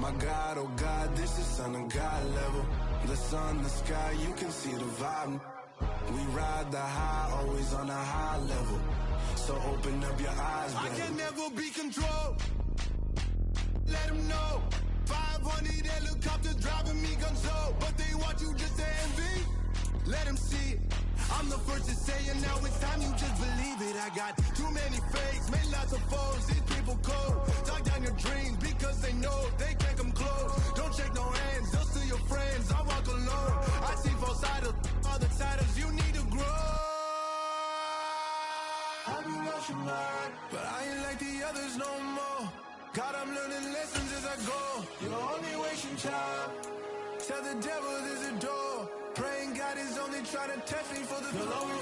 My God, oh God, this is son of God level. The sun, the sky, you can see the vibe. We ride the high, always on a high level. So open up your eyes, baby. I can never be controlled. Let them know. 500 helicopters driving me gonzo. But they want you just to envy. Let them see it. I'm the first to say it, now it's time you just believe it. I got too many fakes, made lots of foes. These people cold. Talk down your dreams because they know they can't come close. Don't shake no hands, they'll steal your friends. I walk alone. I see both sides of all the titles you need to grow. I've been watching mine, but I ain't like the others no more. God, I'm learning lessons as I go. You're only wasting time. Tell the devil there's a door. Praying God is only trying to test me for the glory.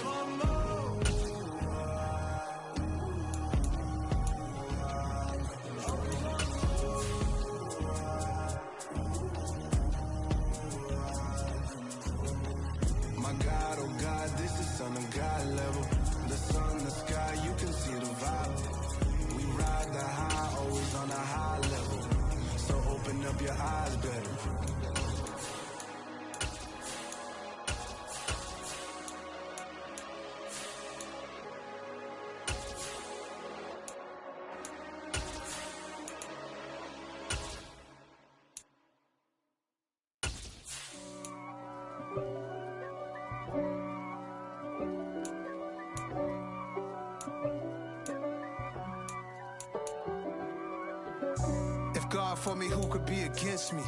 My God, oh God, this is son of God level. The sun, the sky, you can see the vibe. We ride the high, always on a high level. So open up your eyes better. God for me, who could be against me?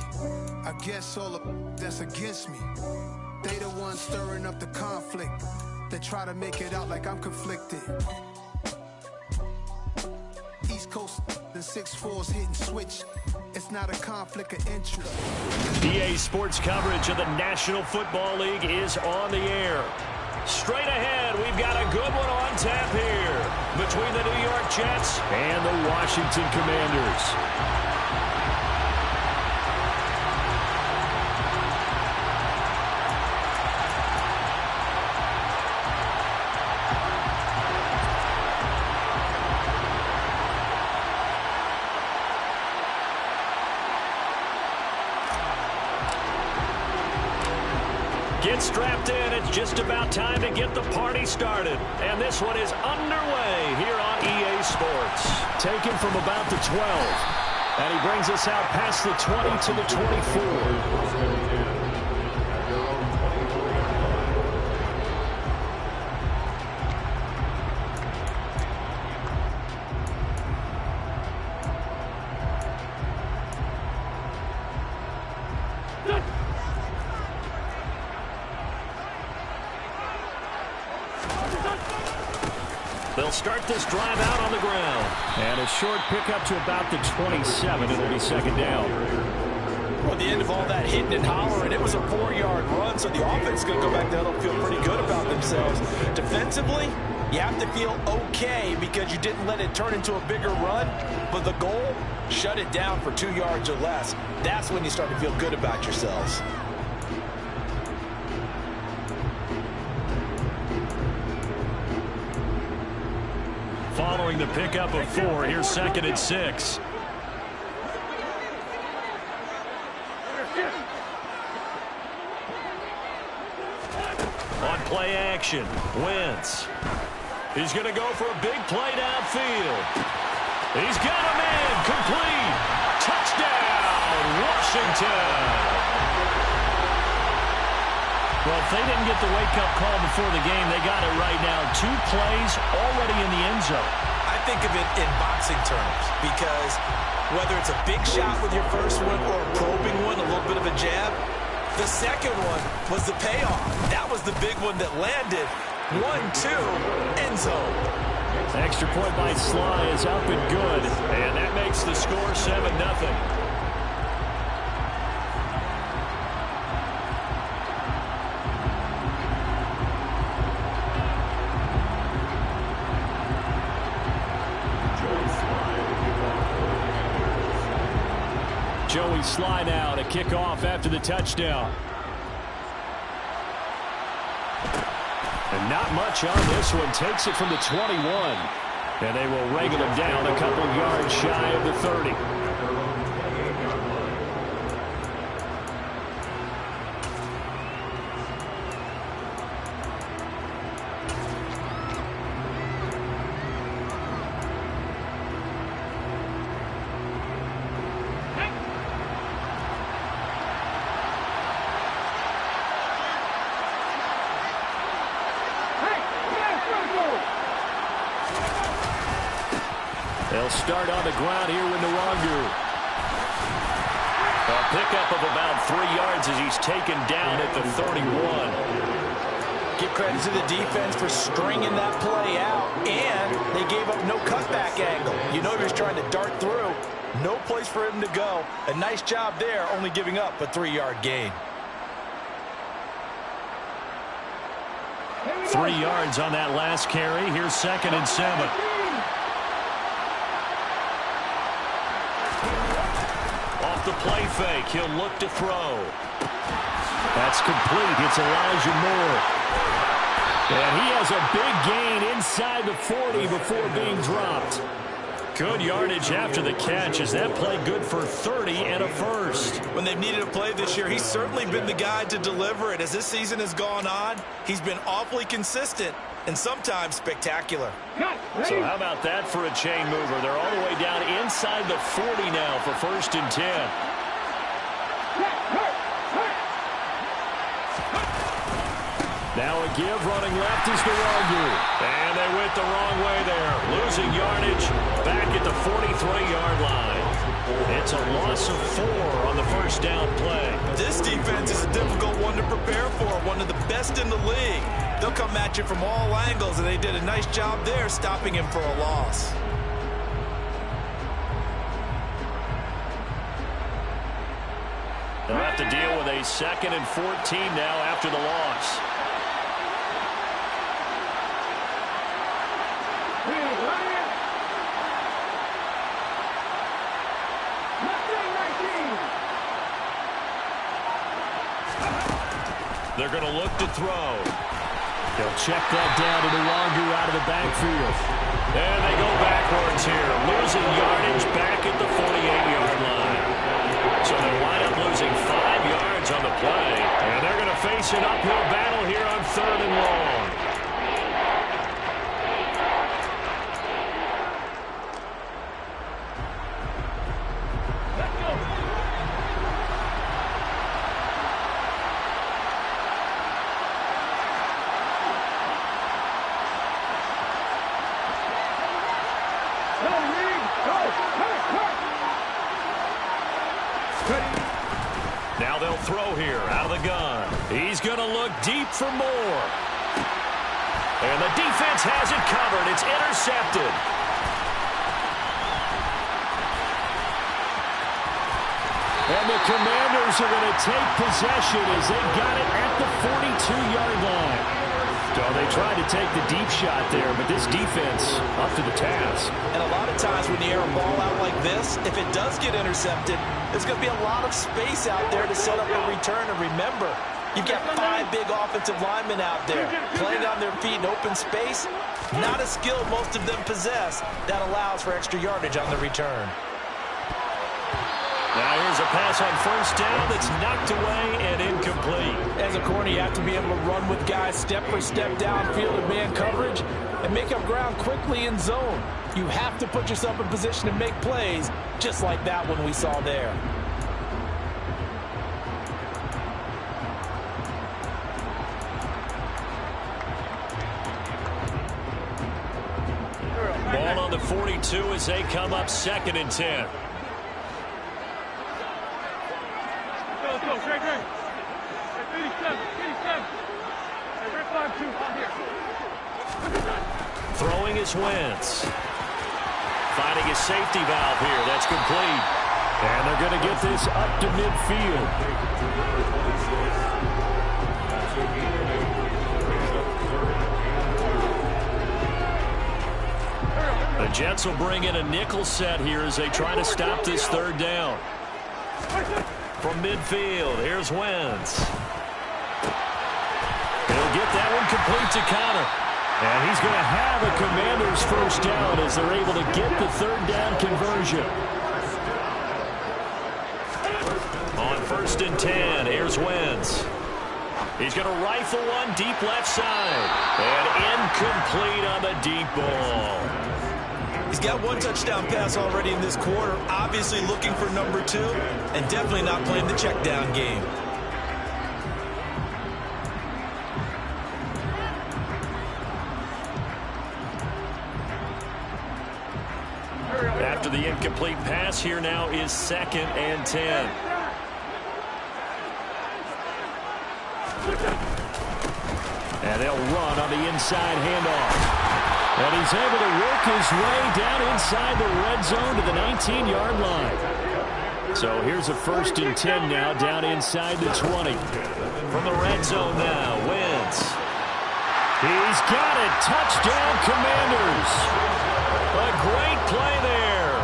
I guess all of that's against me. They the ones stirring up the conflict. They try to make it out like I'm conflicted. East Coast and 6'4's hitting switch. It's not a conflict of interest. EA Sports coverage of the National Football League is on the air. Straight ahead, we've got a good one on tap here between the New York Jets and the Washington Commanders. Get strapped in. It's just about time to get the party started. And this one is underway here on EA Sports. Taken from about the 12. And he brings us out past the 20 to the 24. They'll start this drive out on the ground. And a short pickup to about the 27. It'll be second down. Well, at the end of all that hitting and hollering, it was a 4-yard run, so the offense is going to go back there and feel pretty good about themselves. Defensively, you have to feel okay because you didn't let it turn into a bigger run, but the goal, shut it down for 2 yards or less. That's when you start to feel good about yourselves. Following the pickup of 4, here's second and 6. On play action, Wentz. He's going to go for a big play downfield. He's got him in, complete. Touchdown, Washington. Well, if they didn't get the wake-up call before the game, they got it right now. 2 plays already in the end zone. I think of it in boxing terms because whether it's a big shot with your first one or a probing one, a little bit of a jab, the second one was the payoff. That was the big one that landed. 1-2, end zone. Extra point by Sly is up and good, and that makes the score 7-0. Joey Sly now to kick off after the touchdown. And not much on this one. Takes it from the 21. And they will wrangle him down a couple yards shy of the 30. They'll start on the ground here with Nwangu. A pickup of about 3 yards as he's taken down at the 31. Give credit to the defense for stringing that play out, and they gave up no cutback angle. You know he was trying to dart through. No place for him to go. A nice job there, only giving up a 3-yard gain. 3 yards on that last carry. Here's 2nd and 7. Off the play fake, he'll look to throw. That's complete. It's Elijah Moore. And he has a big gain inside the 40 before being dropped. Good yardage after the catch. Is that play good for 30 and a first? When they've needed a play this year, he's certainly been the guy to deliver it. As this season has gone on, he's been awfully consistent and sometimes spectacular. So how about that for a chain mover? They're all the way down inside the 40 now for 1st and 10. Now a give, running left is Nwangu. And they went the wrong way there. Losing yardage back at the 43-yard line. It's a loss of 4 on the 1st down play. This defense is a difficult one to prepare for, one of the best in the league. They'll come at you from all angles, and they did a nice job there stopping him for a loss. They'll have to deal with a 2nd and 14 now after the loss. They're going to look to throw. They'll check that down to Nwangu out of the backfield. And they go backwards here, losing yardage back at the 48-yard line. So they wind up losing 5 yards on the play. And they're going to face an uphill battle here on 3rd and long. Now they'll throw here out of the gun. He's going to look deep for more. And the defense has it covered. It's intercepted. And the Commanders are going to take possession as they got it at the 42-yard line. So they tried to take the deep shot there, but this defense up to the task. And a lot of times when you air a ball out like this, if it does get intercepted, there's going to be a lot of space out there to set up a return. And remember, you've got 5 big offensive linemen out there playing on their feet in open space. Not a skill most of them possess that allows for extra yardage on the return. Now here's a pass on 1st down that's knocked away and incomplete. As a corner, you have to be able to run with guys step for step downfield in man coverage and make up ground quickly in zone. You have to put yourself in position to make plays, just like that one we saw there. Ball on the 42 as they come up 2nd and 10. Throwing is Wentz. Finding a safety valve here. That's complete. And they're going to get this up to midfield. The Jets will bring in a nickel set here as they try to stop this 3rd down. From midfield, here's Wentz. He'll get that one complete to Connor. And he's going to have a Commanders 1st down as they're able to get the 3rd down conversion. On 1st and 10, here's Wentz. He's going to rifle one deep left side. And incomplete on the deep ball. He's got 1 touchdown pass already in this quarter, obviously looking for number 2, and definitely not playing the check down game. After the incomplete pass, here now is 2nd and 10. And they'll run on the inside handoff. And he's able to work his way down inside the red zone to the 19-yard line. So here's a 1st and 10 now down inside the 20. From the red zone now, Wentz. He's got it. Touchdown, Commanders. A great play there.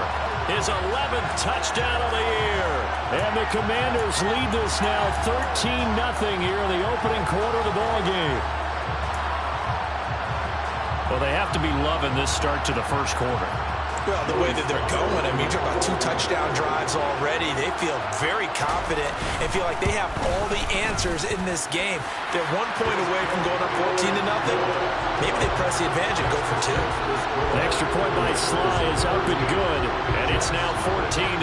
His 11th touchdown of the year. And the Commanders lead this now 13-0 here in the opening quarter of the ball game. Well, they have to be loving this start to the first quarter. Well, the way that they're going, I mean, you're talking about 2 touchdown drives already. They feel very confident and feel like they have all the answers in this game. They're 1 point away from going up 14-0. Maybe they press the advantage and go for 2. An extra point by Sly is up and good, and it's now 14-0.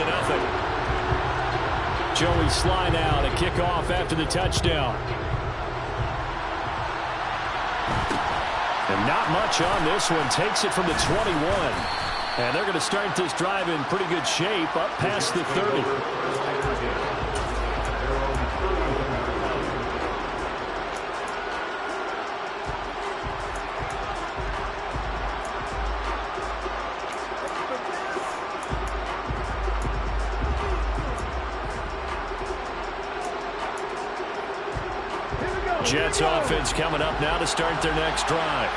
Joey Sly now to kick off after the touchdown. And not much on this one. Takes it from the 21. And they're going to start this drive in pretty good shape up past the 30. Jets offense coming up now to start their next drive.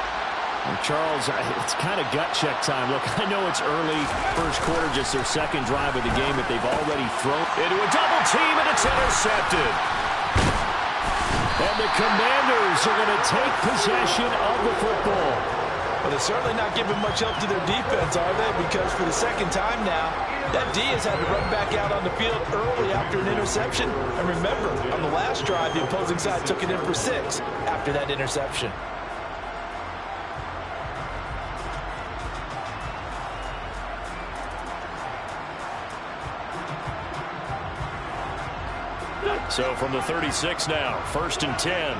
And Charles, it's kind of gut check time. Look, I know it's early, first quarter, just their 2nd drive of the game, but they've already thrown into a double team, and it's intercepted. And the Commanders are going to take possession of the football. Well, they're certainly not giving much help to their defense, are they? Because for the 2nd time now, that D has had to run back out on the field early after an interception. And remember, on the last drive, the opposing side took it in for 6 after that interception. So from the 36 now, 1st and 10.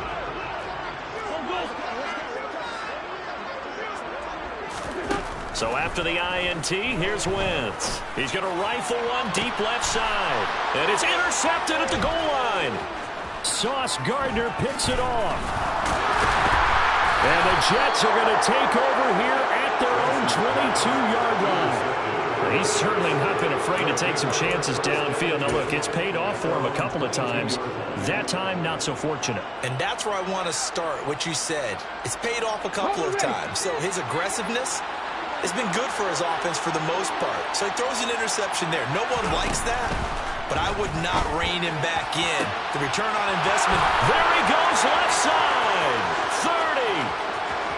So after the INT, here's Wentz. He's going to rifle one deep left side. And it's intercepted at the goal line. Sauce Gardner picks it off. And the Jets are going to take over here at their own 22-yard line. He's certainly not been afraid to take some chances downfield. Now, look, it's paid off for him a couple of times. That time, not so fortunate. And that's where I want to start, what you said. It's paid off a couple of times. So his aggressiveness has been good for his offense for the most part. So he throws an interception there. No one likes that, but I would not rein him back in. The return on investment. There he goes, left side. 30,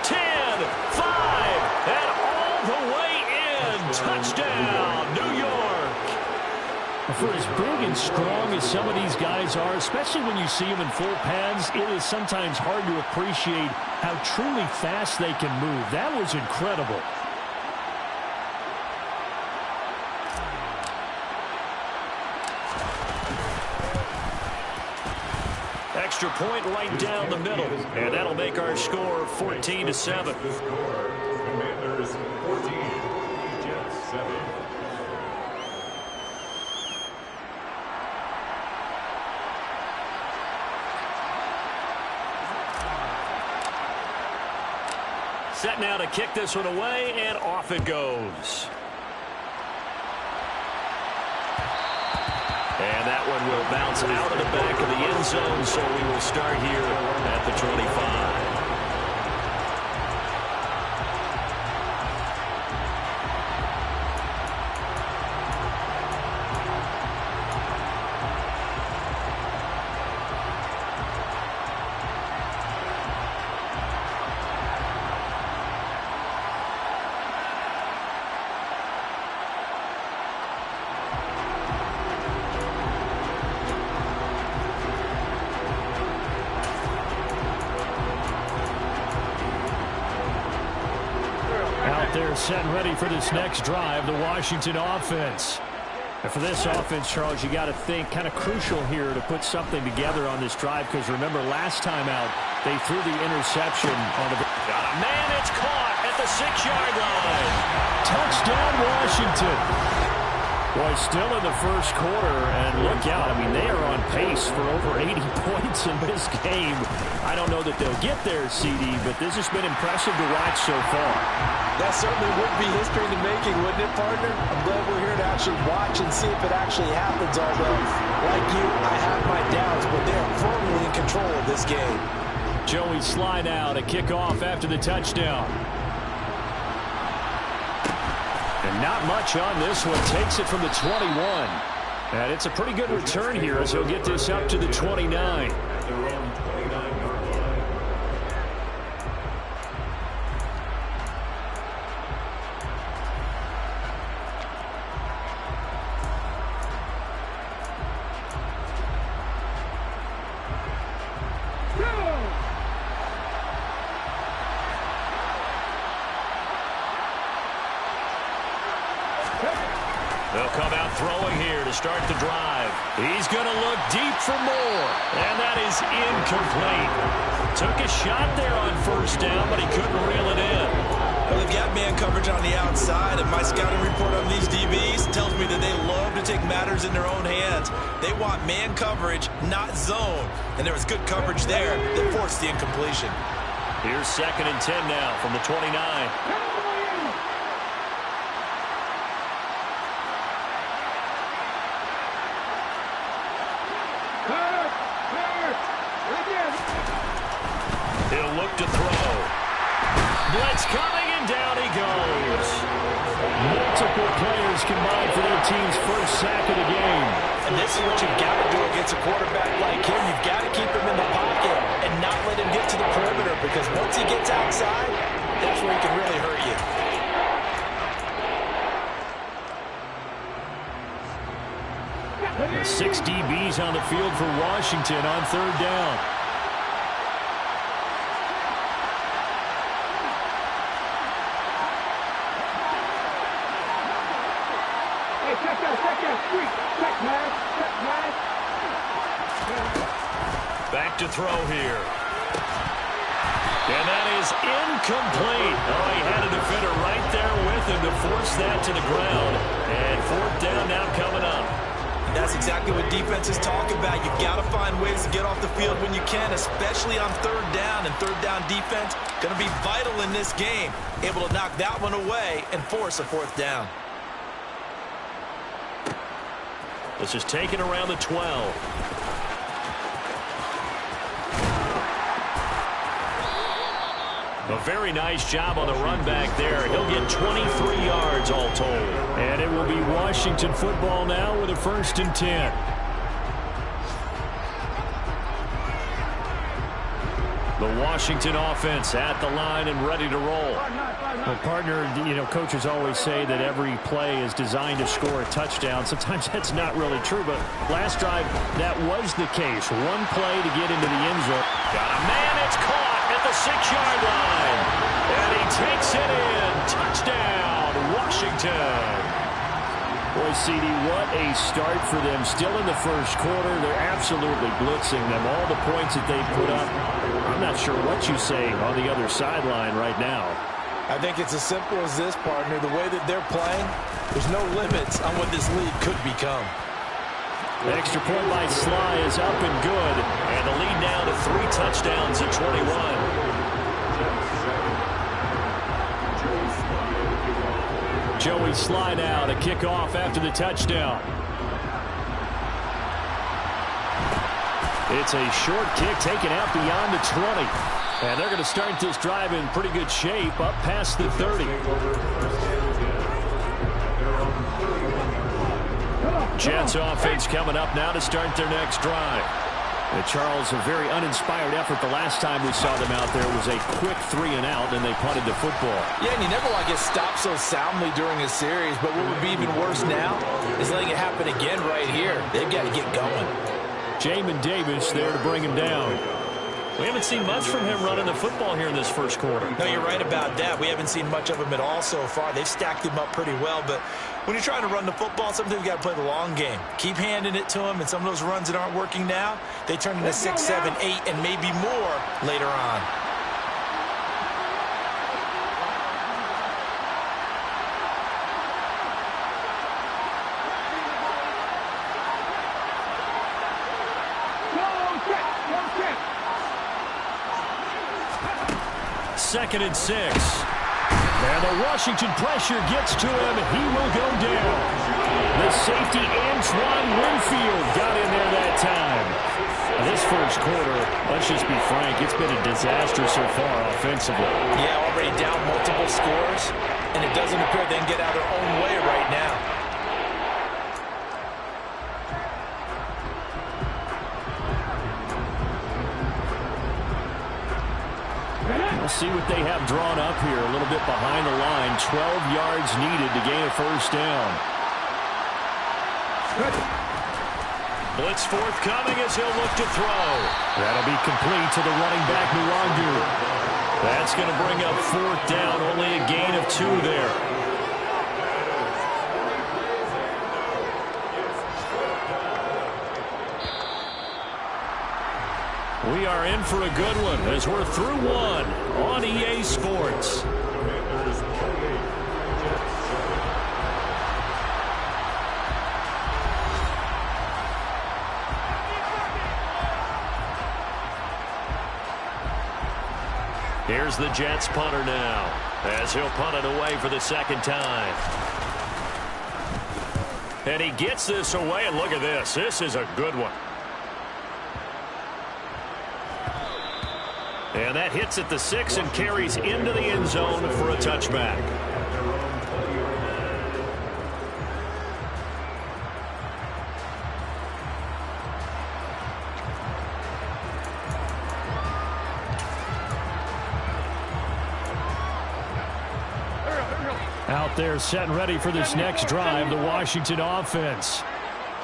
10, 5, and all the way in. Touchdown, New York. For as big and strong as some of these guys are, especially when you see them in full pads, it is sometimes hard to appreciate how truly fast they can move. That was incredible. Extra point right down the middle, and that'll make our score 14-7. Commanders 14, Jets 7. Set now to kick this one away, and off it goes. And that one will bounce out of the back of the end zone, so we will start here at the 25. They're set and ready for this next drive, the Washington offense. And for this offense, Charles, you got to think kind of crucial here to put something together on this drive, because remember last time out they threw the interception on the... Got a man, it's caught at the 6-yard line. Touchdown, Washington. Boy, still in the first quarter, and look out. I mean, they are on pace for over 80 points in this game. I don't know that they'll get there, CD, but this has been impressive to watch so far. That certainly would be history in the making, wouldn't it, partner? I'm glad we're here to actually watch and see if it actually happens, although, like you, I have my doubts, but they're firmly in control of this game. Joey Sly now to kick off after the touchdown. And not much on this one. Takes it from the 21. And it's a pretty good return here as he'll get this up to the 29. They'll come out throwing here to start the drive. He's going to look deep for more. And that is incomplete. Took a shot there on first down, but he couldn't reel it in. Well, they've got man coverage on the outside, and my scouting report on these DBs tells me that they love to take matters in their own hands. They want man coverage, not zone. And there was good coverage there that forced the incompletion. Here's 2nd and 10 now from the 29. He'll look to throw. Blitz coming, and down he goes. Multiple players combined for their team's first sack of the game. And this is what you've got to do against a quarterback like him. You've got to keep him in the pocket and not let him get to the perimeter, because once he gets outside, that's where he can really hurt you. Six DBs on the field for Washington on 3rd down. Back to throw here. And that is incomplete. Oh, he had a defender right there with him to force that to the ground. And 4th down now coming up. And that's exactly what defenses talk about. You've got to find ways to get off the field when you can, especially on 3rd down. And 3rd down defense going to be vital in this game. Able to knock that one away and force a 4th down. This is taken around the 12. A very nice job on the run back there. He'll get 23 yards all told. And it will be Washington football now with a 1st and 10. The Washington offense at the line and ready to roll. Well, partner, you know, coaches always say that every play is designed to score a touchdown. Sometimes that's not really true, but last drive, that was the case. One play to get into the end zone. Got a man, it's caught at the 6-yard line. And he takes it in. Touchdown, Washington. Boy, CD, what a start for them. Still in the first quarter. They're absolutely blitzing them. All the points that they put up. I'm not sure what you say on the other sideline right now. I think it's as simple as this, partner. The way that they're playing, there's no limits on what this league could become. The extra point by Sly is up and good. And the lead now to 3 touchdowns at 21. Joey Sly now to kick off after the touchdown. It's a short kick taken out beyond the 20. And they're going to start this drive in pretty good shape up past the 30. Jets offense coming up now to start their next drive. Charles, a very uninspired effort the last time we saw them out there. It was a quick 3-and-out, and they punted the football. Yeah, and you never want to get stopped so soundly during a series, but what would be even worse now is letting it happen again right here. They've got to get going. Jamin Davis there to bring him down. We haven't seen much from him running the football here in this first quarter. No, you're right about that. We haven't seen much of him at all so far. They've stacked him up pretty well, but when you're trying to run the football, sometimes you got to play the long game. Keep handing it to him, and some of those runs that aren't working now, they turn into 6, 7, 8, and maybe more later on. Second and 6. And the Washington pressure gets to him. He will go down. The safety, Antoine Winfield, got in there that time. This first quarter, let's just be frank, it's been a disaster so far offensively. Yeah, already down multiple scores, and it doesn't appear they can get out of their own way right now. We'll see what they have drawn up here. A little bit behind the line. 12 yards needed to gain a first down. Blitz forthcoming as he'll look to throw. That'll be complete to the running back, Nwangu. That's going to bring up fourth down. Only a gain of 2 there. We are in for a good one as we're through one on EA Sports. Here's the Jets punter now as he'll punt it away for the second time. And he gets this away, and look at this. This is a good one. And that hits at the 6 and carries into the end zone for a touchback. Out there set and ready for this next drive, the Washington offense.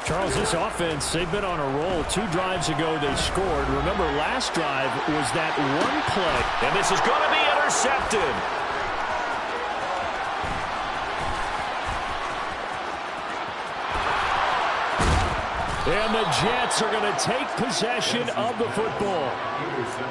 Charles, this offense, they've been on a roll. 2 drives ago, they scored. Remember, last drive was that one play. And this is going to be intercepted. And the Jets are going to take possession of the football.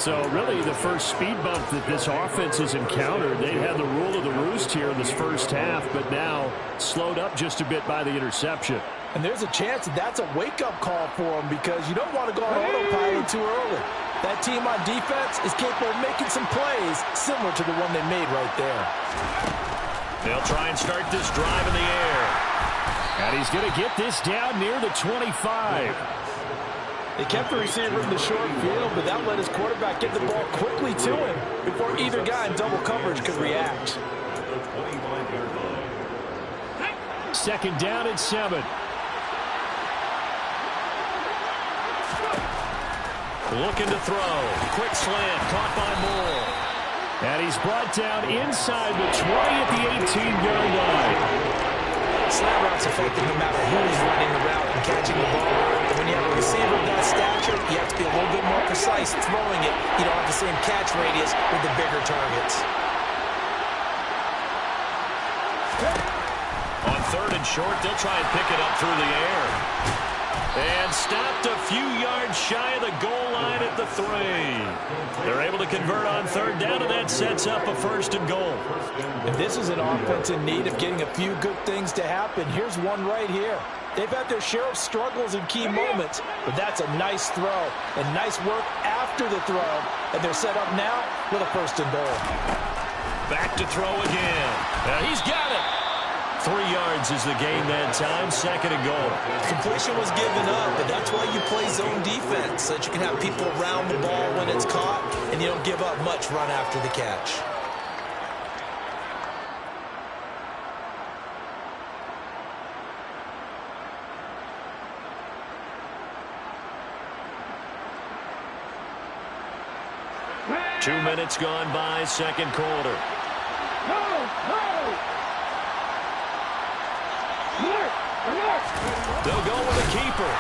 So really the first speed bump that this offense has encountered, they had the rule of the roost here in this first half, but now slowed up just a bit by the interception. And there's a chance that that's a wake-up call for them because you don't want to go on autopilot too early. That team on defense is capable of making some plays similar to the one they made right there. They'll try and start this drive in the air. And he's going to get this down near the 25. They kept the receiver in the short field, but that let his quarterback get the ball quickly to him before either guy in double coverage could react. Second down and 7. Looking to throw. Quick slant. Caught by Moore. And he's brought down inside the 20 at the 18-yard line. Slant route's effective no matter who's running the route and catching the ball. And when you have a receiver of that stature, you have to be a little bit more precise throwing it. You don't have the same catch radius with the bigger targets. On third and short, they'll try and pick it up through the air. And stopped a few yards shy of the goal line at the 3. They're able to convert on third down, and that sets up a first and goal. And this is an offense in need of getting a few good things to happen. Here's one right here. They've had their share of struggles in key moments, but that's a nice throw and nice work after the throw. And they're set up now with a first and goal. Back to throw again. He's got it. 3 yards is the gain that time, second and goal. Completion was given up, but that's why you play zone defense, so that you can have people around the ball when it's caught, and you don't give up much run after the catch. Two minutes gone by, second quarter. They'll go with a keeper.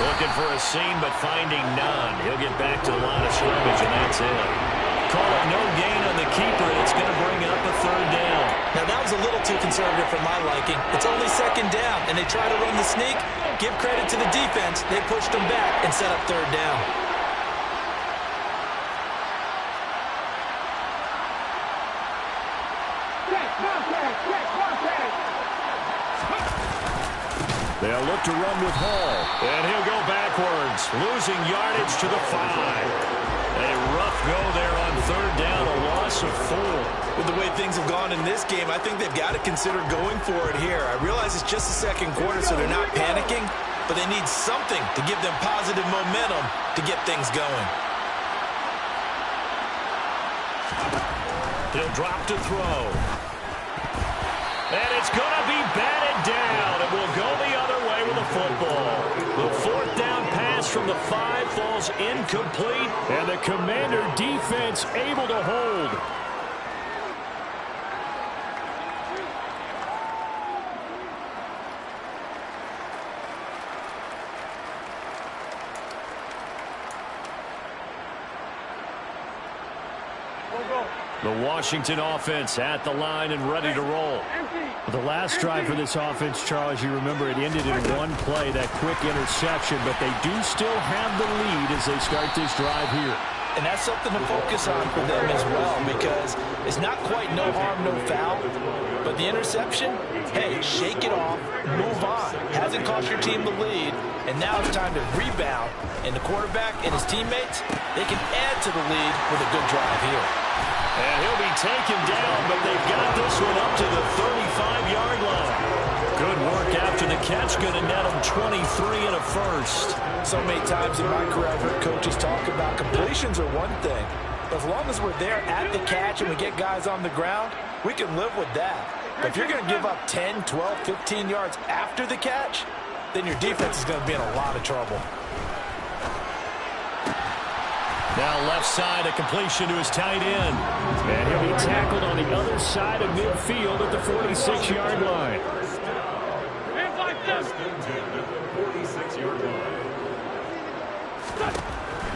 Looking for a seam, but finding none. He'll get back to the line of scrimmage, and that's it. Call it no gain on the keeper, and it's going to bring up a third down. Now, that was a little too conservative for my liking. It's only second down, and they try to run the sneak. Give credit to the defense. They pushed them back and set up third down. They'll look to run with Hall, and he'll go backwards, losing yardage to the 5. A rough go there on third down, a loss of 4. With the way things have gone in this game, I think they've got to consider going for it here. I realize it's just the second quarter, so they're not panicking, but they need something to give them positive momentum to get things going. He'll drop to throw. And it's going to be batted down. It will go the other way with the football. The fourth down pass from the 5 falls incomplete, and the Commander defense able to hold. The Washington offense at the line and ready to roll. The last drive for this offense, Charles, you remember it ended in one play, that quick interception, but they do still have the lead as they start this drive here. And that's something to focus on for them as well, because it's not quite no harm, no foul. But the interception, hey, shake it off, move on. Hasn't cost your team the lead, and now it's time to rebound. And the quarterback and his teammates, they can add to the lead with a good drive here. And he'll be taken down, but they've got this one up to the 35-yard line. Good work after the catch, going to net them 23 and a first. So many times in my career, I've heard coaches talk about completions are one thing. But as long as we're there at the catch and we get guys on the ground, we can live with that. But if you're going to give up 10, 12, 15 yards after the catch, then your defense is going to be in a lot of trouble. Now left side, a completion to his tight end. And he'll be tackled on the other side of midfield at the 46-yard line.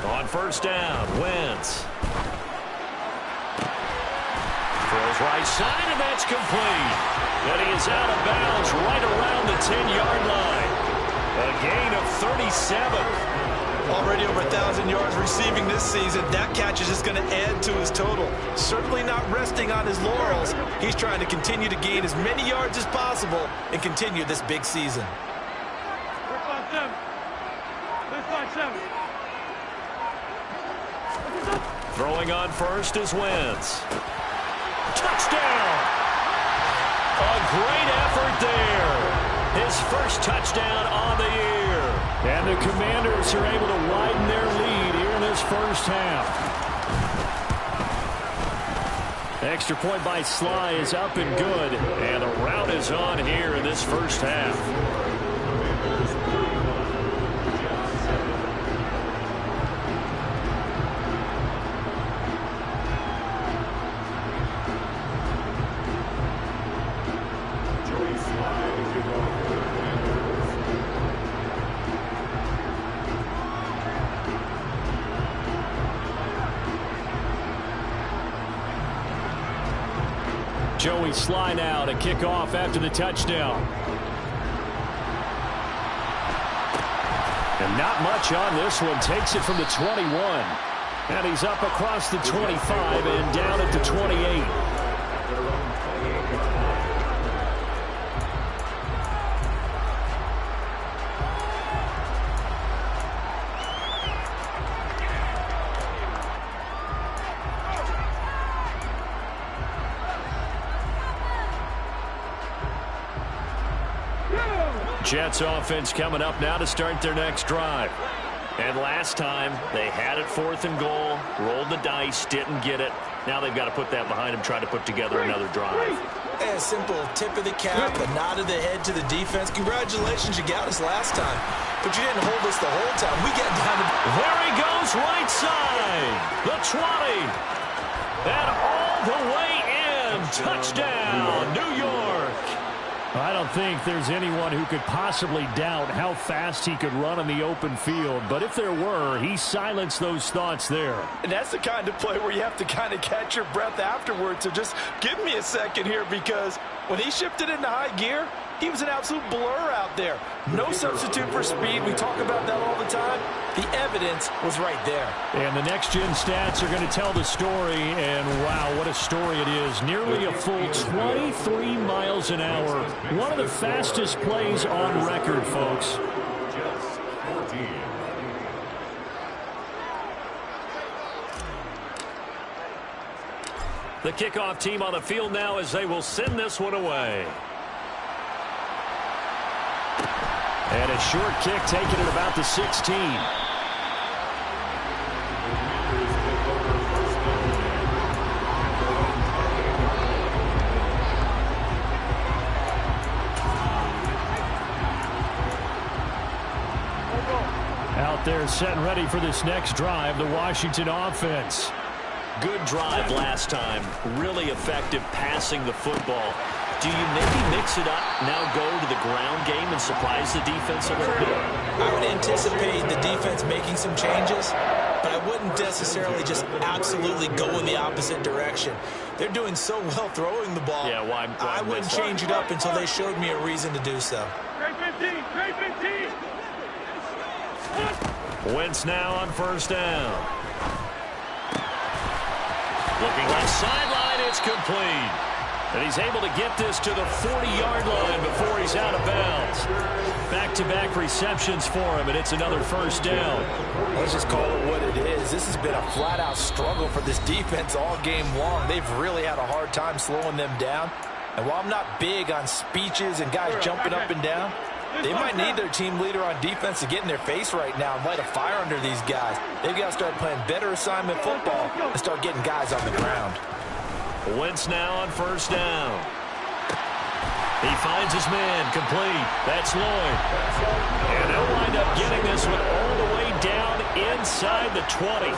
On first down, Wentz. Throws right side, and that's complete. And he is out of bounds right around the 10-yard line. A gain of 37. Already over 1,000 yards receiving this season. That catch is just going to add to his total. Certainly not resting on his laurels. He's trying to continue to gain as many yards as possible and continue this big season. Throwing on first is Wentz. Touchdown! A great effort there. His first touchdown on the year. And the Commanders are able to widen their lead here in this first half. Extra point by Sly is up and good. And the rout is on here in this first half. Joey Sly now to kick off after the touchdown. And not much on this one. Takes it from the 21. And he's up across the 25 and down at the 28. Jets offense coming up now to start their next drive. And last time, they had it 4th and goal, rolled the dice, didn't get it. Now they've got to put that behind them, try to put together another drive. A simple tip of the cap, a nod of the head to the defense. Congratulations, you got us last time. But you didn't hold us the whole time. We get down to... There he goes, right side. The 20. And all the way in. Touchdown, New York. I don't think there's anyone who could possibly doubt how fast he could run on the open field. But if there were, he silenced those thoughts there. And that's the kind of play where you have to kind of catch your breath afterwards. So just give me a second here, because when he shifted into high gear, he was an absolute blur out there. No substitute for speed. We talk about that all the time. The evidence was right there. And the next-gen stats are going to tell the story. And, wow, what a story it is. Nearly a full 23 miles an hour. One of the fastest plays on record, folks. Jets 14. The kickoff team on the field now as they will send this one away. And a short kick taken at about the 16. Out there set and ready for this next drive, the Washington offense. Good drive last time. Really effective passing the football. Do you maybe mix it up, now go to the ground game and surprise the defense a little bit? I would anticipate the defense making some changes, but I wouldn't necessarily just absolutely go in the opposite direction. They're doing so well throwing the ball. Yeah, why I wouldn't change it up until they showed me a reason to do so. Wentz now on first down. Looking left sideline, it's complete. And he's able to get this to the 40-yard line before he's out of bounds. Back-to-back receptions for him, and it's another first down. Let's just call it what it is. This has been a flat-out struggle for this defense all game long. They've really had a hard time slowing them down. And while I'm not big on speeches and guys jumping up and down, they might need their team leader on defense to get in their face right now and light a fire under these guys. They've got to start playing better assignment football and start getting guys on the ground. Wentz now on first down. He finds his man complete. That's Lloyd. And they'll wind up getting this one all the way down inside the 20.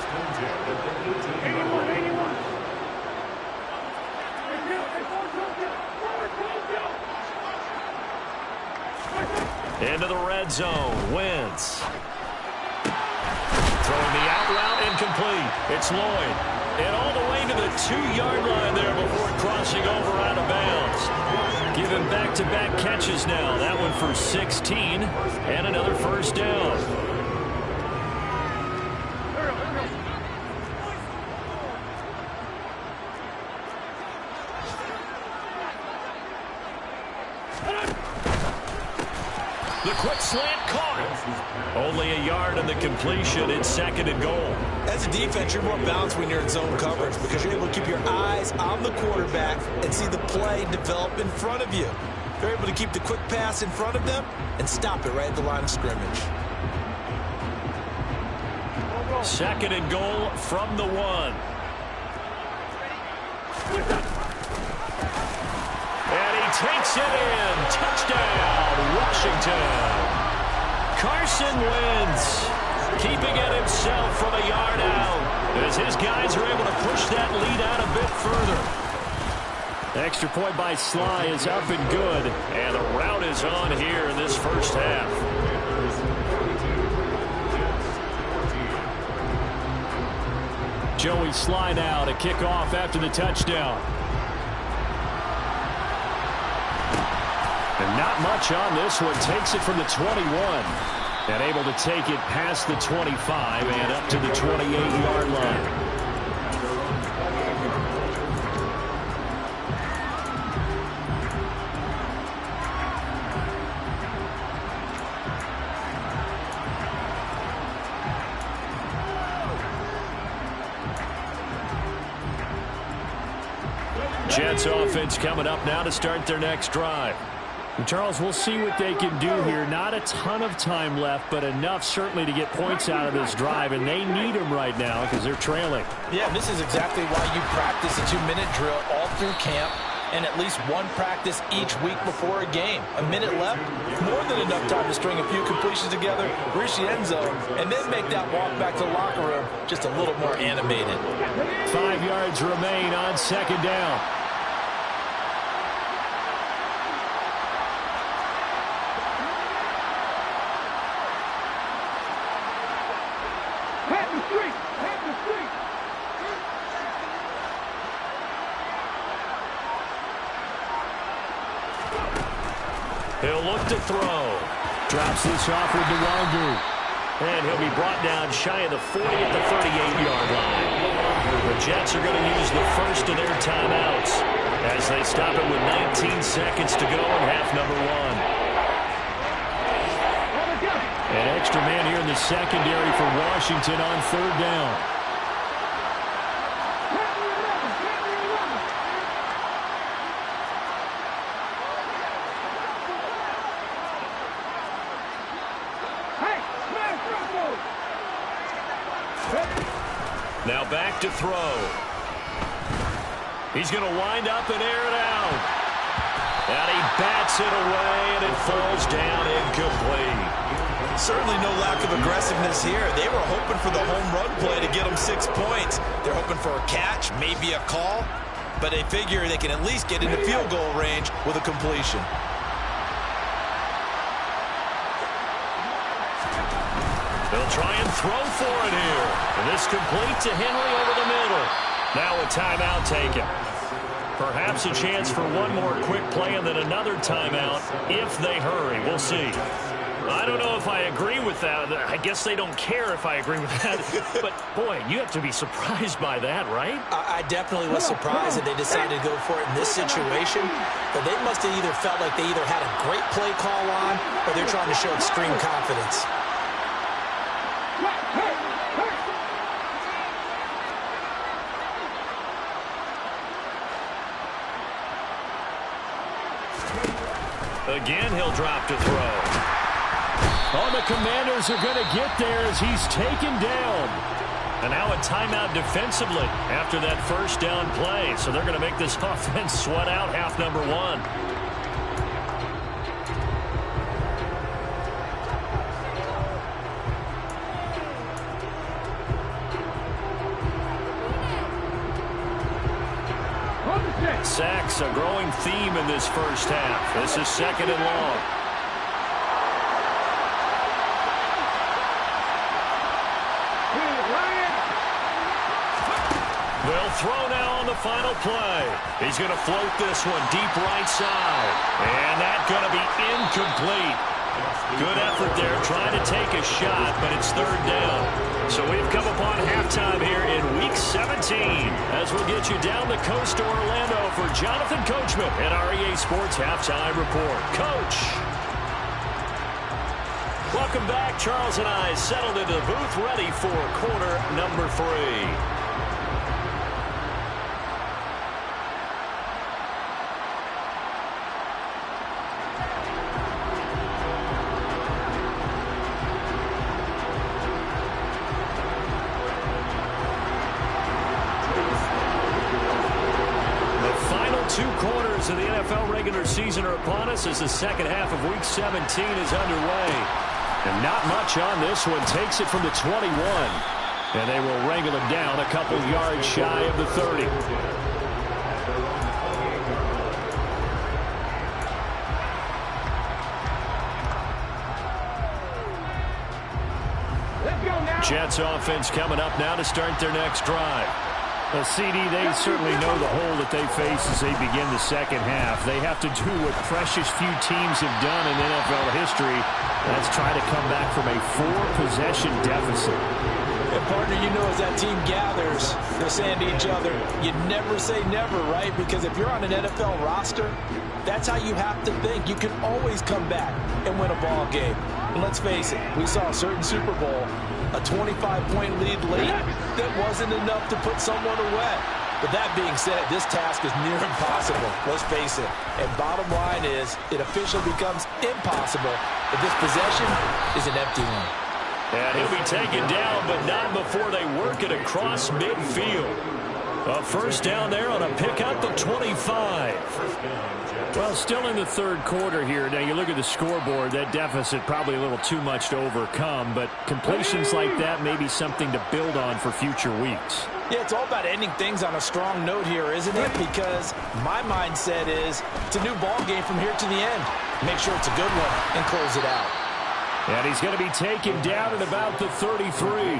Into the red zone. Wentz. Throwing the out route incomplete. It's Lloyd. And all the way to the 2-yard line there before crossing over out of bounds. Give him back-to-back catches now. That one for 16 and another first down. The quick slant caught. Only a yard on the completion. It's second and goal. As a defense, you're more balanced when you're in zone coverage because you're able to keep your eyes on the quarterback and see the play develop in front of you. You're able to keep the quick pass in front of them and stop it right at the line of scrimmage. Second and goal from the 1. And he takes it in. Touchdown, Washington. Carson Wentz keeping it himself from a yard out as his guys are able to push that lead out a bit further. Extra point by Sly is up and good, and the route is on here in this first half. Joey Sly now to kick off after the touchdown. And not much on this one. Takes it from the 21. And able to take it past the 25 and up to the 28-yard line. Jets offense coming up now to start their next drive. And Charles, we'll see what they can do here. Not a ton of time left, but enough certainly to get points out of this drive, and they need them right now because they're trailing. Yeah, this is exactly why you practice a 2-minute drill all through camp and at least one practice each week before a game. A minute left, more than enough time to string a few completions together, reach the end zone, and then make that walk back to the locker room just a little more animated. 5 yards remain on second down. He'll look to throw. Drops this off with Nwangu. And he'll be brought down shy of the 40 at the 38-yard line. The Jets are going to use the first of their timeouts as they stop it with 19 seconds to go in half number 1. An extra man here in the secondary for Washington on third down. Now back to throw. He's going to wind up and air it out. And he bats it away, and it falls down incomplete. Certainly no lack of aggressiveness here. They were hoping for the home run play to get them 6 points. They're hoping for a catch, maybe a call, but they figure they can at least get into field goal range with a completion. They'll try and throw for it here. And this complete to Henry over the middle. Now a timeout taken. Perhaps a chance for one more quick play and then another timeout if they hurry. We'll see. I don't know if I agree with that. I guess they don't care if I agree with that. But, boy, you have to be surprised by that, right? I definitely was surprised that they decided to go for it in this situation. But they must have either felt like they either had a great play call on or they're trying to show extreme confidence. Again, he'll drop to throw. Oh, the Commanders are going to get there as he's taken down. And now a timeout defensively after that first down play. So they're going to make this offense sweat out half number 1. Sacks, a growing theme in this first half. This is second and long. They'll throw now on the final play. He's going to float this one deep right side. And that's going to be incomplete. Good effort there trying to take a shot, but it's third down. So we've come upon halftime here in Week 17 as we'll get you down the coast to Orlando for Jonathan Coachman at our EA Sports Halftime Report. Coach. Welcome back. Charles and I settled into the booth ready for quarter number 3. Of the NFL regular season are upon us as the second half of Week 17 is underway. And not much on this one. Takes it from the 21. And they will wrangle him down a couple yards shy of the 30. Jets offense coming up now to start their next drive. Well, CD, they certainly know the hole that they face as they begin the second half. They have to do what precious few teams have done in NFL history. That's try to come back from a 4-possession deficit. And partner, you know, as that team gathers, they're saying to each other, you never say never, right? Because if you're on an NFL roster, that's how you have to think. You can always come back and win a ball game. And let's face it, we saw a certain Super Bowl, a 25-point lead late that wasn't enough to put someone away. But that being said, this task is near impossible. Let's face it. And bottom line is, it officially becomes impossible if this possession is an empty one. And he'll be taken down, but not before they work it across midfield. A first down there on a pickup of 25. Well, still in the third quarter here. Now, you look at the scoreboard, that deficit probably a little too much to overcome, but completions like that may be something to build on for future weeks. Yeah, it's all about ending things on a strong note here, isn't it? Because my mindset is it's a new ball game from here to the end. Make sure it's a good one and close it out. And he's going to be taken down at about the 33.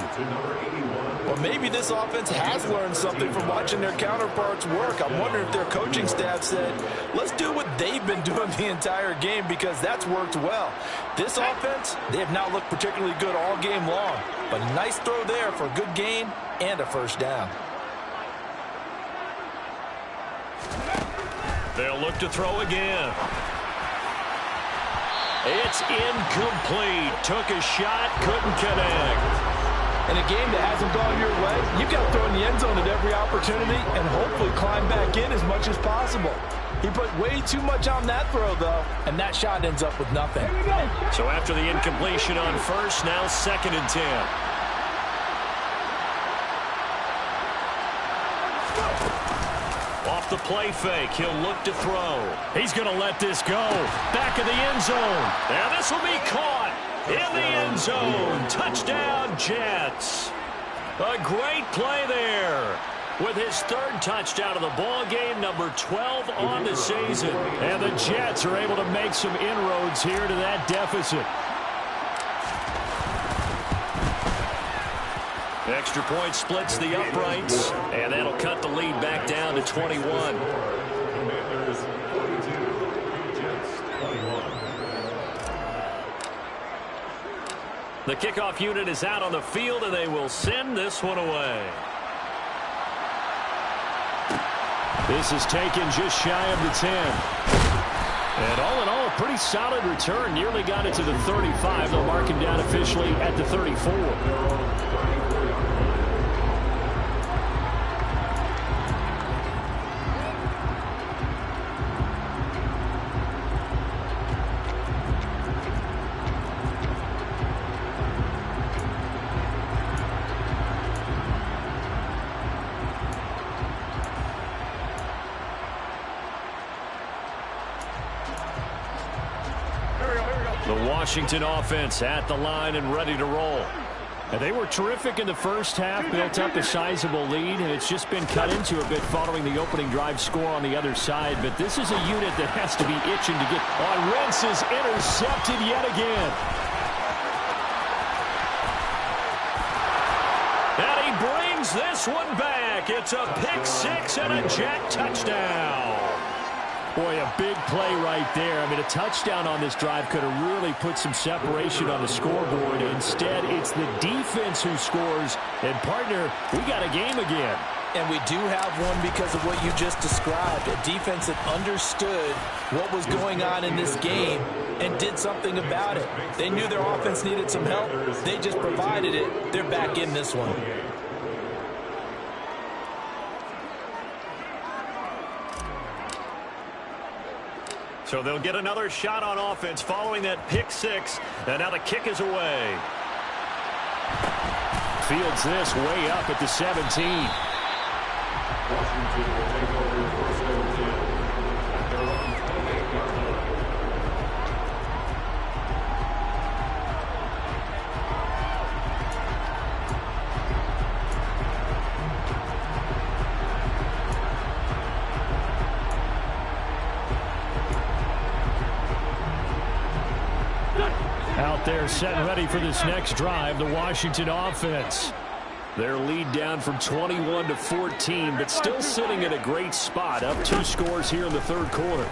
Well, maybe this offense has learned something from watching their counterparts work. I'm wondering if their coaching staff said, let's do what they've been doing the entire game, because that's worked well. This offense, they have not looked particularly good all game long. But a nice throw there for a good gain and a first down. They'll look to throw again. It's incomplete. Took a shot, couldn't connect. In a game that hasn't gone your way, you've got to throw in the end zone at every opportunity and hopefully climb back in as much as possible. He put way too much on that throw, though, and that shot ends up with nothing. So after the incompletion on first, now 2nd and 10. Off the play fake, he'll look to throw. He's going to let this go. Back of the end zone. And this will be caught in the end zone. Touchdown, Jets. A great play there. With his 3rd touchdown of the ball game, number 12 on the season. And the Jets are able to make some inroads here to that deficit. Extra point splits the uprights, and that'll cut the lead back down to 21. The kickoff unit is out on the field, and they will send this one away. This is taken just shy of the 10. And all in all, a pretty solid return. Nearly got it to the 35. They'll mark him down officially at the 34. Washington offense at the line and ready to roll. And they were terrific in the first half, built up a sizable lead, and it's just been cut into a bit following the opening drive score on the other side. But this is a unit that has to be itching to get on. Wentz is intercepted yet again. And he brings this one back. It's a pick six and a Jet touchdown. Boy, a big play right there. I mean, a touchdown on this drive could have really put some separation on the scoreboard. Instead, it's the defense who scores. And, partner, we got a game again. And we do have one because of what you just described. A defense that understood what was going on in this game and did something about it. They knew their offense needed some help. They just provided it. They're back in this one. So they'll get another shot on offense following that pick six. And now the kick is away. Fields this way up at the 17. Washington will take over first and 10 at their own 28-yard line. Out there set and ready for this next drive, the Washington offense. Their lead down from 21 to 14, but still sitting in a great spot, up 2 scores here in the third quarter.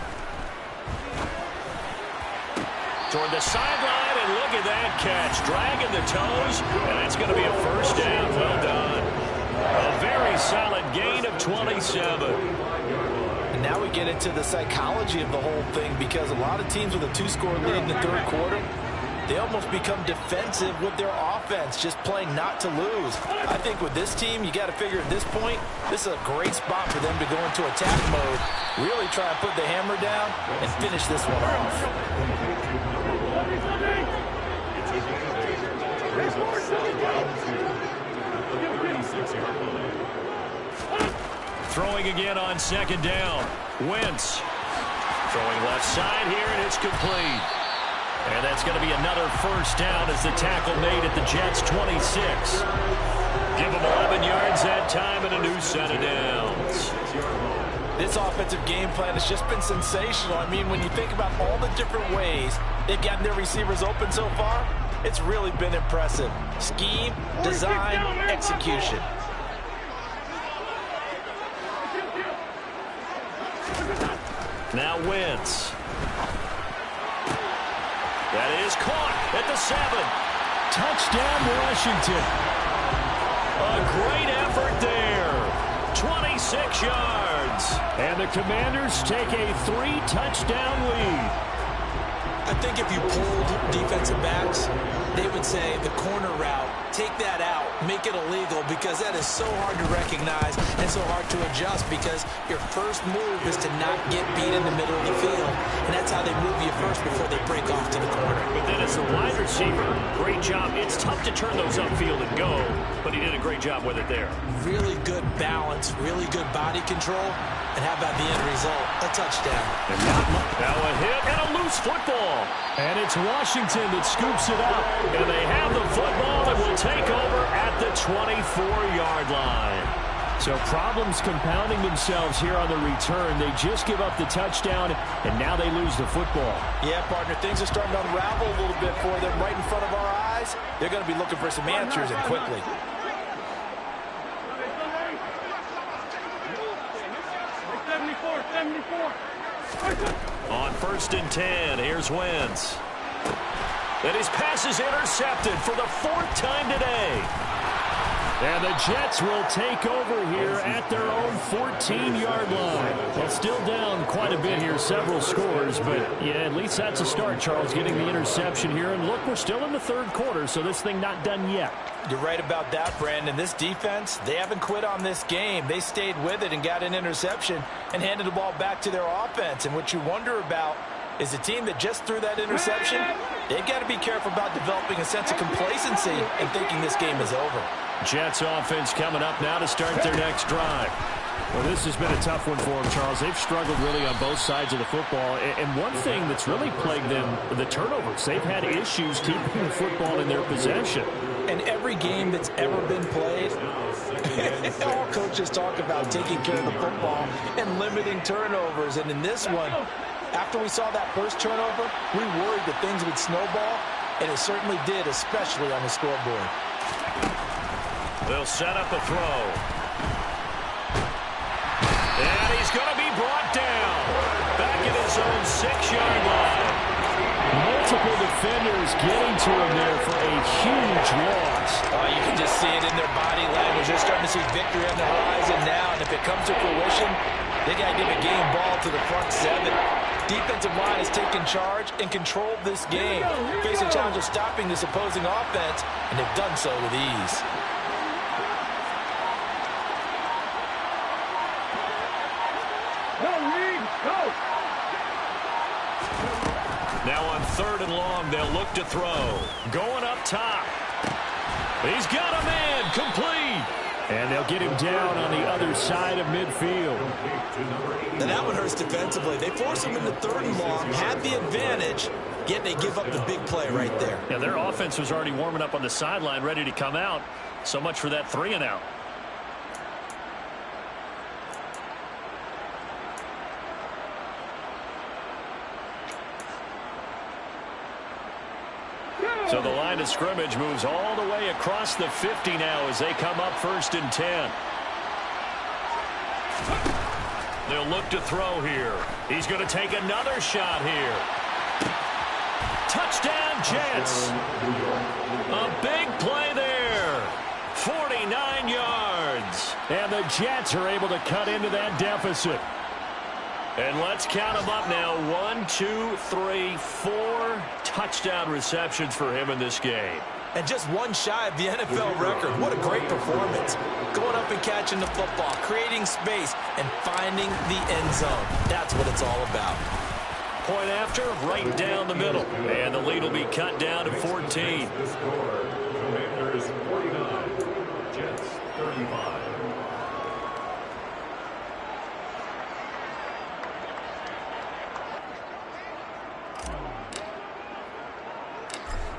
Toward the sideline, and look at that catch. Dragging the toes, and that's going to be a first down. Well done. A very solid gain of 27. And now we get into the psychology of the whole thing, because a lot of teams with a 2-score lead in the third quarter, they almost become defensive with their offense, just playing not to lose. I think with this team, you got to figure at this point, this is a great spot for them to go into attack mode, really try and put the hammer down and finish this one off. Throwing again on second down. Wentz throwing left side here, and it's complete. And that's going to be another first down as the tackle made at the Jets' 26. Give them 11 yards that time and a new set of downs. This offensive game plan has just been sensational. I mean, when you think about all the different ways they've gotten their receivers open so far, It's really been impressive. Scheme, design, execution. Now Wentz. That is caught at the 7. Touchdown, Washington. A great effort there. 26 yards. And the Commanders take a 3-touchdown lead. I think if you polled defensive backs, they would say the corner route, take that out, make it illegal, because that is so hard to recognize and so hard to adjust, because your first move is to not get beat in the middle of the field. And that's how they move you first before they break off to the corner. But then as a wide receiver, great job. It's tough to turn those upfield and go, but he did a great job with it there. Really good balance, really good body control. And how about the end result? A touchdown. And now a hit and a loose football. And it's Washington that scoops it up. And they have the football and will take over at the 24-yard line. So problems compounding themselves here on the return. They just give up the touchdown, and now they lose the football. Yeah, partner, things are starting to unravel a little bit for them right in front of our eyes. They're going to be looking for some answers, and quickly. On 1st and 10, here's Wentz. And his pass is intercepted for the 4th time today. And the Jets will take over here at their own 14-yard line. Well, still down quite a bit here, several scores, but yeah, at least that's a start, Charles, getting the interception here. And look, we're still in the 3rd quarter, so this thing not done yet. You're right about that, Brandon. This defense, they haven't quit on this game. They stayed with it and got an interception and handed the ball back to their offense. And what you wonder about is the team that just threw that interception, they've got to be careful about developing a sense of complacency and thinking this game is over. Jets offense coming up now to start their next drive. Well, this has been a tough one for them, Charles. They've struggled really on both sides of the football. And one thing that's really plagued them, the turnovers. They've had issues keeping the football in their possession. And every game that's ever been played, all coaches talk about taking care of the football and limiting turnovers. And in this one, after we saw that first turnover, we worried that things would snowball, and it certainly did, especially on the scoreboard. They'll set up a throw. And he's going to be brought down. Back at his own 6-yard line. Multiple defenders getting to him there for a huge loss. You can just see it in their body language. They're starting to see victory on the horizon now, and if it comes to fruition, they got to give a game ball to the front 7. Defensive line has taken charge and controlled this game, facing challenge of stopping this opposing offense, and they've done so with ease. Now on 3rd and long, they'll look to throw. Going up top. He's got a man complete. And they'll get him down on the other side of midfield. Now that one hurts defensively. They force him into 3rd and long, had the advantage, yet they give up the big play right there. Yeah, their offense was already warming up on the sideline, ready to come out. So much for that 3 and out. So the line of scrimmage moves all the way across the 50 now as they come up 1st and 10. They'll look to throw here. He's going to take another shot here. Touchdown, Jets. A big play there. 49 yards. And the Jets are able to cut into that deficit. And let's count them up now. 1, 2, 3, 4 touchdown receptions for him in this game. And just one shy of the NFL record. What a great performance. Going up and catching the football, creating space, and finding the end zone. That's what it's all about. Point after, right down the middle. And the lead will be cut down to 14. The score, Commanders 49, Jets 35.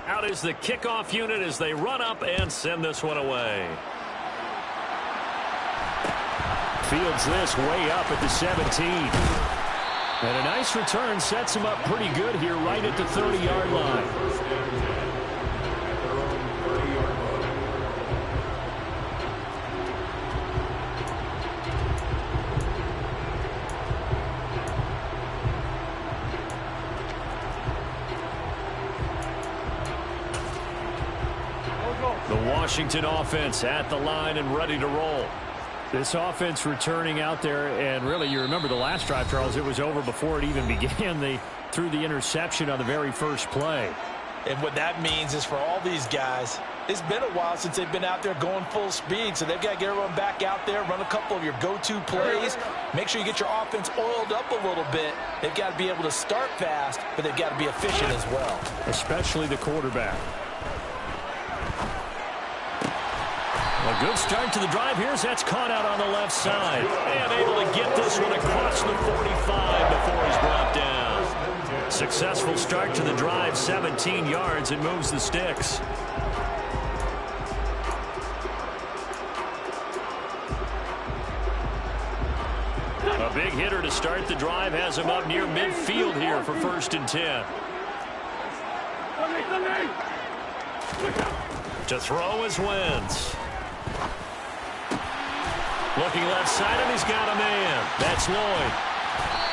Out is the kickoff unit as they run up and send this one away. Fields this way up at the 17. And a nice return sets him up pretty good here right at the 30-yard line. The Washington offense at the line and ready to roll. This offense returning out there, and really, you remember the last drive, Charles, it was over before it even began. They threw the interception on the very first play. And what that means is for all these guys, it's been a while since they've been out there going full speed, so they've got to get everyone back out there, run a couple of your go-to plays, make sure you get your offense oiled up a little bit. They've got to be able to start fast, but they've got to be efficient as well. Especially the quarterback. A good start to the drive here as that's caught out on the left side. And able to get this one across the 45 before he's brought down. Successful start to the drive, 17 yards, and moves the sticks. A big hitter to start the drive has him up near midfield here for 1st and 10. To throw is Wentz. Looking left side, and he's got a man. That's Lloyd.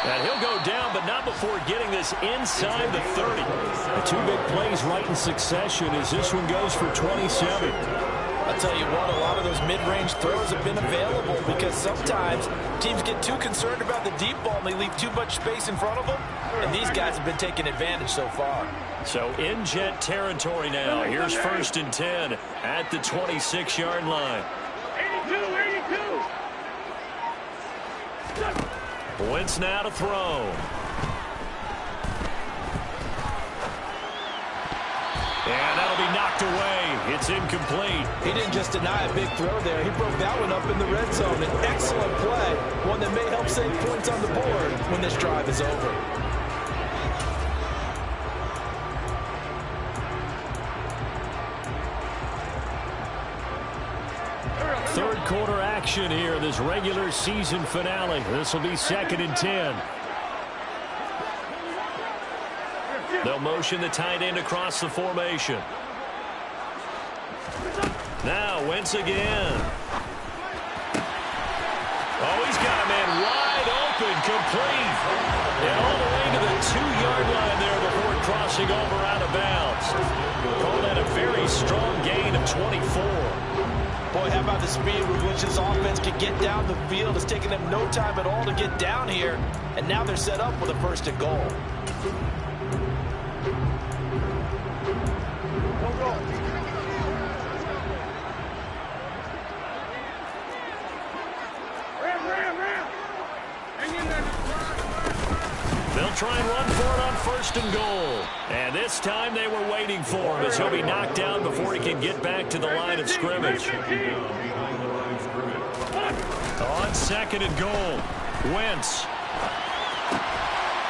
And he'll go down, but not before getting this inside the 30. The two big plays right in succession as this one goes for 27. I'll tell you what, a lot of those mid-range throws have been available because sometimes teams get too concerned about the deep ball and they leave too much space in front of them. And these guys have been taking advantage so far. So in jet territory now. Here's 1st and 10 at the 26-yard line. 82. Wentz now to throw. And that'll be knocked away. It's incomplete. He didn't just deny a big throw there. He broke that one up in the red zone. An excellent play. One that may help save points on the board when this drive is over. Third quarter action here, this regular season finale. This will be 2nd and 10. They'll motion the tight end across the formation. Now Wentz again. Oh, he's got a man wide open, complete. And all the way to the 2-yard line there before crossing over out of bounds. Call that a very strong gain of 24. Boy, how about the speed with which this offense can get down the field? It's taken them no time at all to get down here. And now they're set up with a 1st and goal. They'll try and run for it on 1st and goal. And this time they were waiting for him as he'll be knocked down before he can get back to the line of scrimmage. On 2nd and goal, Wentz.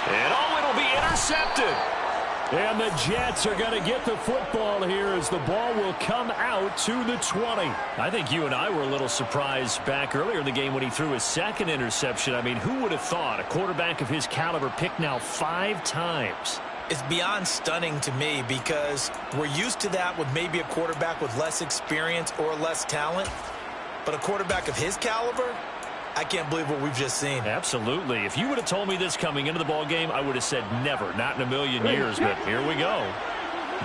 And oh, it'll be intercepted. And the Jets are going to get the football here as the ball will come out to the 20. I think you and I were a little surprised back earlier in the game when he threw his 2nd interception. I mean, who would have thought a quarterback of his caliber picked now 5 times? It's beyond stunning to me because we're used to that with maybe a quarterback with less experience or less talent. But a quarterback of his caliber, I can't believe what we've just seen. Absolutely. If you would have told me this coming into the ball game, I would have said never, not in a million years. But here we go.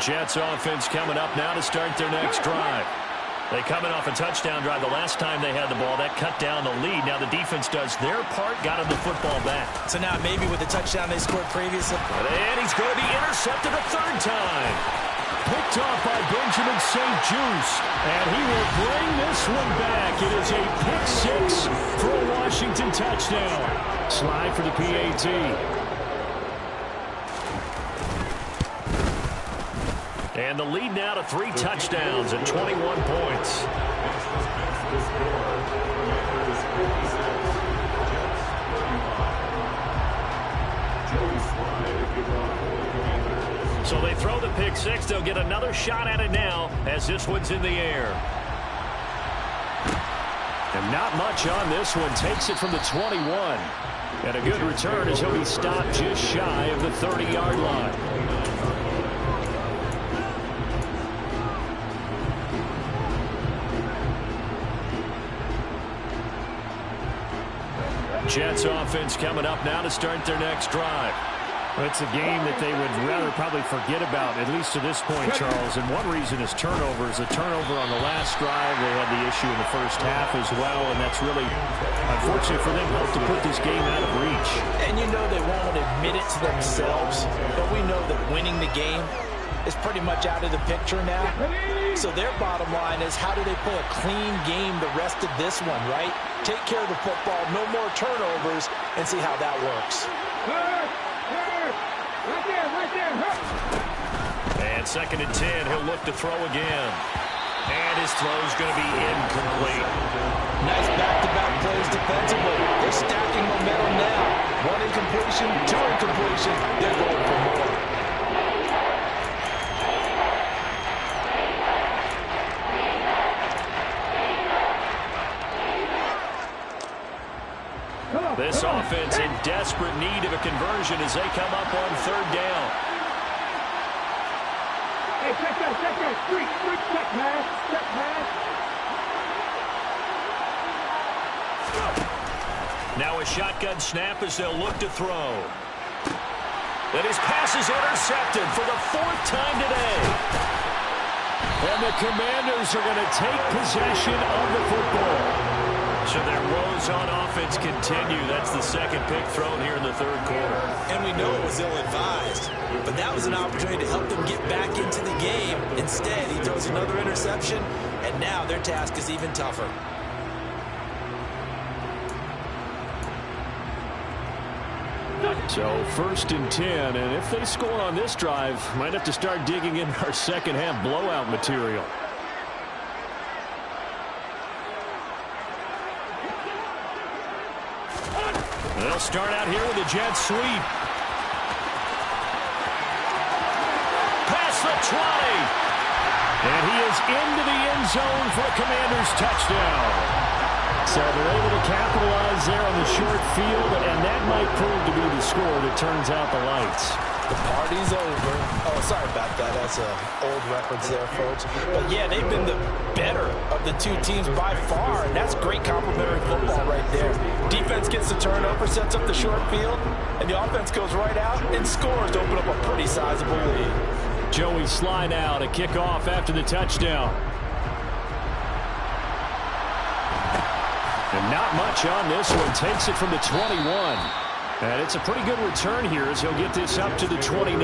Jets offense coming up now to start their next drive. They coming off a touchdown drive the last time they had the ball. That cut down the lead. Now the defense does their part, got him the football back. So now maybe with the touchdown they scored previously. And he's going to be intercepted a 3rd time. Picked off by Benjamin St. Juice. And he will bring this one back. It is a pick-6 for a Washington touchdown. Slide for the PAT. And the lead now to 3 touchdowns and 21 points. So they throw the pick-6. They'll get another shot at it now as this one's in the air. And not much on this one. Takes it from the 21. And a good return as he'll be stopped just shy of the 30-yard line. Jets offense coming up now to start their next drive. It's a game that they would rather probably forget about, at least to this point, Charles. And one reason is turnovers. A turnover on the last drive. They had the issue in the first half as well, and that's really, unfortunate for them, helped to put this game out of reach. And you know they won't admit it to themselves, but we know that winning the game is pretty much out of the picture now. So their bottom line is, how do they play a clean game the rest of this one, right? Take care of the football, no more turnovers, and see how that works. And 2nd and 10, he'll look to throw again. And his throw's going to be incomplete. Nice back-to-back plays defensively. They're stacking momentum now. 1 incompletion, 2 incompletion. They're going for more. This offense in desperate need of a conversion as they come up on 3rd down. Hey, check that. Street, check pass. Now a shotgun snap as they'll look to throw. And his pass is intercepted for the 4th time today. And the Commanders are going to take possession of the football. So their woes on offense continue. That's the 2nd pick thrown here in the 3rd quarter. And we know it was ill-advised, but that was an opportunity to help them get back into the game. Instead, he throws another interception, and now their task is even tougher. So 1st and 10, and if they score on this drive, might have to start digging in our second half blowout material. They'll start out here with a jet sweep. Past the 20. And he is into the end zone for a Commanders touchdown. So they're able to capitalize there on the short field, and that might prove to be the score that turns out the lights. The party's over. Oh, sorry about that. That's an old reference there, folks. But, yeah, they've been the better of the two teams by far, and that's great complementary football right there. Defense gets the turnover, sets up the short field, and the offense goes right out and scores to open up a pretty sizable lead. Joey Sly now to kick off after the touchdown. And not much on this one. Takes it from the 21. And it's a pretty good return here as he'll get this up to the 29.